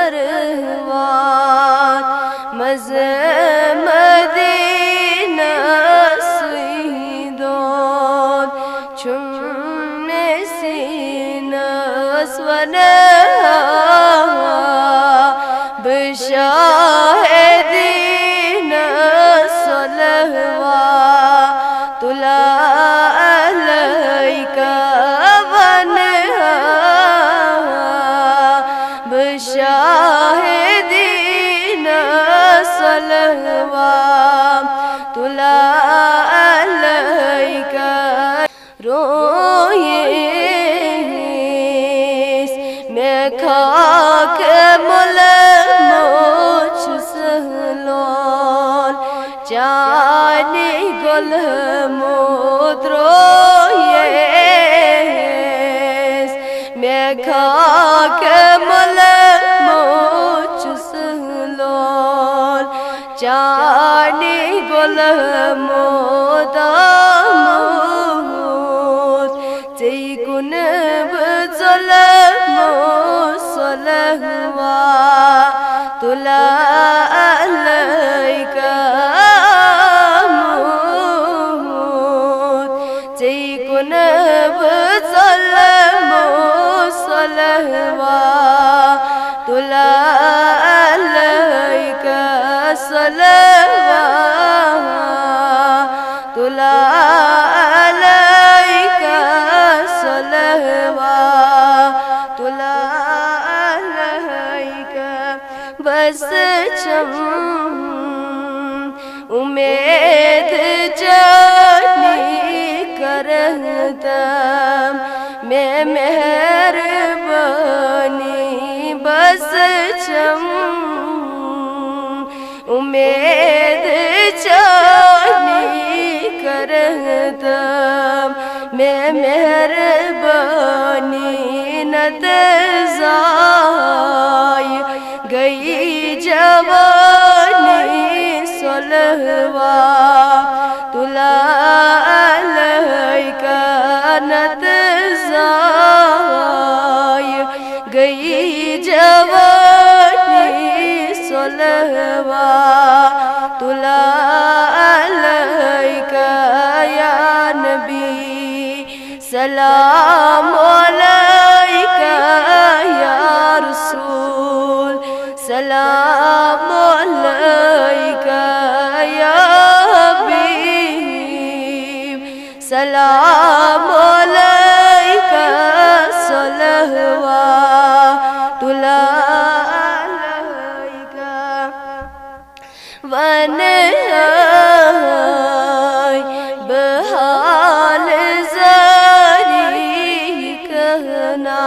सरवात मज़े मदीना सुईदोन चुम्मे सीना स्वना बशाहिदीना सलवा तुला अलैका वनहा बशाहिदीना सलवा तुला अलैका रोए मैं खाक मुल मोछ सहलोल जाने गुल मोद्रोयेस मैं खाक मुल मोछ सहलोल जाने गुल मोदामोद जै गुन बजल मोसलवा तुला अलैका मोद जै गुन बजल मोसलवा तुला अलैका सलवा तुला अलैका सलवा तुला अलैका बस चम उम्मीद जानी करता मैं मेहरबानी बस चम उम्मीद जानी करता मैं मेहरबानी नतज़ाय गई जवानी सलवा तुला अलैका नतज़ाय गई जवानी सलवा तुला अलैका या नबी सलाम अलैका या रसूल सलाम अलैका या हबीब सलाम अलैका सलवा तुला अलैका वन बहाल ज़री कहना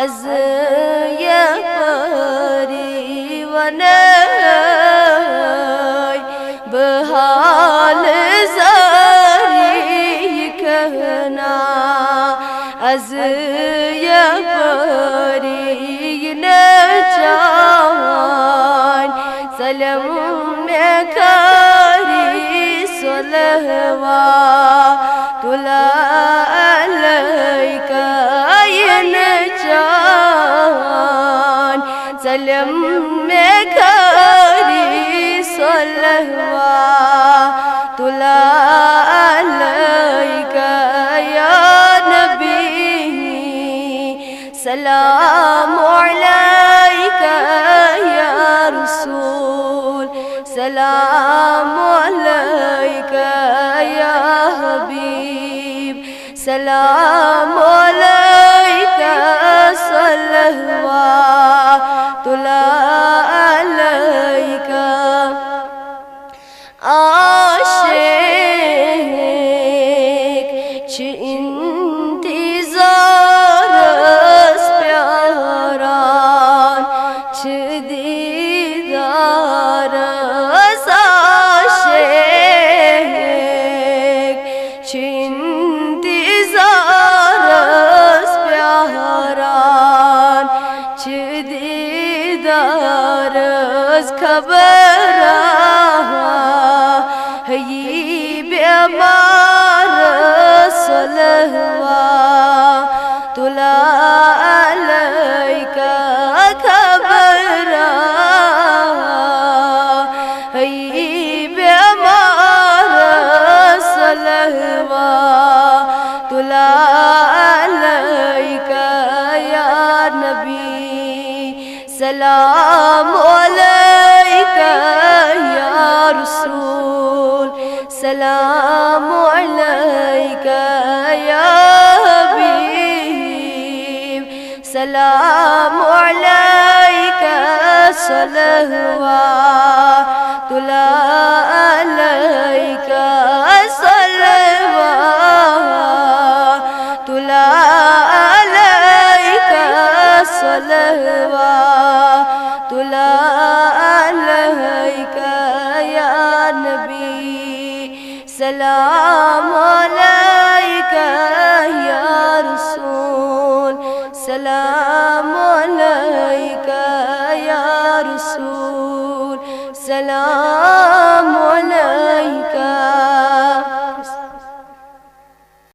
अज़ या परिवन बहाल ज़री कहना अज़ या परी न जान सलम में कारी सलवा तुला अलैका न जान सलम में कारी सलवा तुला अलैका या नबी सलाम अलैका या रसूल सलाम अलैका या हबीब सलाम अलैका सलवा तुला अलैका आशिक च इंतज़ारस प्यारान च दीदारस आशिक च इंतज़ारस प्यारान च दीदारस खबर ये बेमार सलवा तुला अलैका खबर सलाम अलैका या रसूल, सलाम अलैका या हबीब, सलाम अलैका सलवातुल अलैका सलवातुल अलैका सलवातुल अलैका या नबी, सलाम अलैका या रसूल, सलाम अलैका या रसूल, सलाम अलैका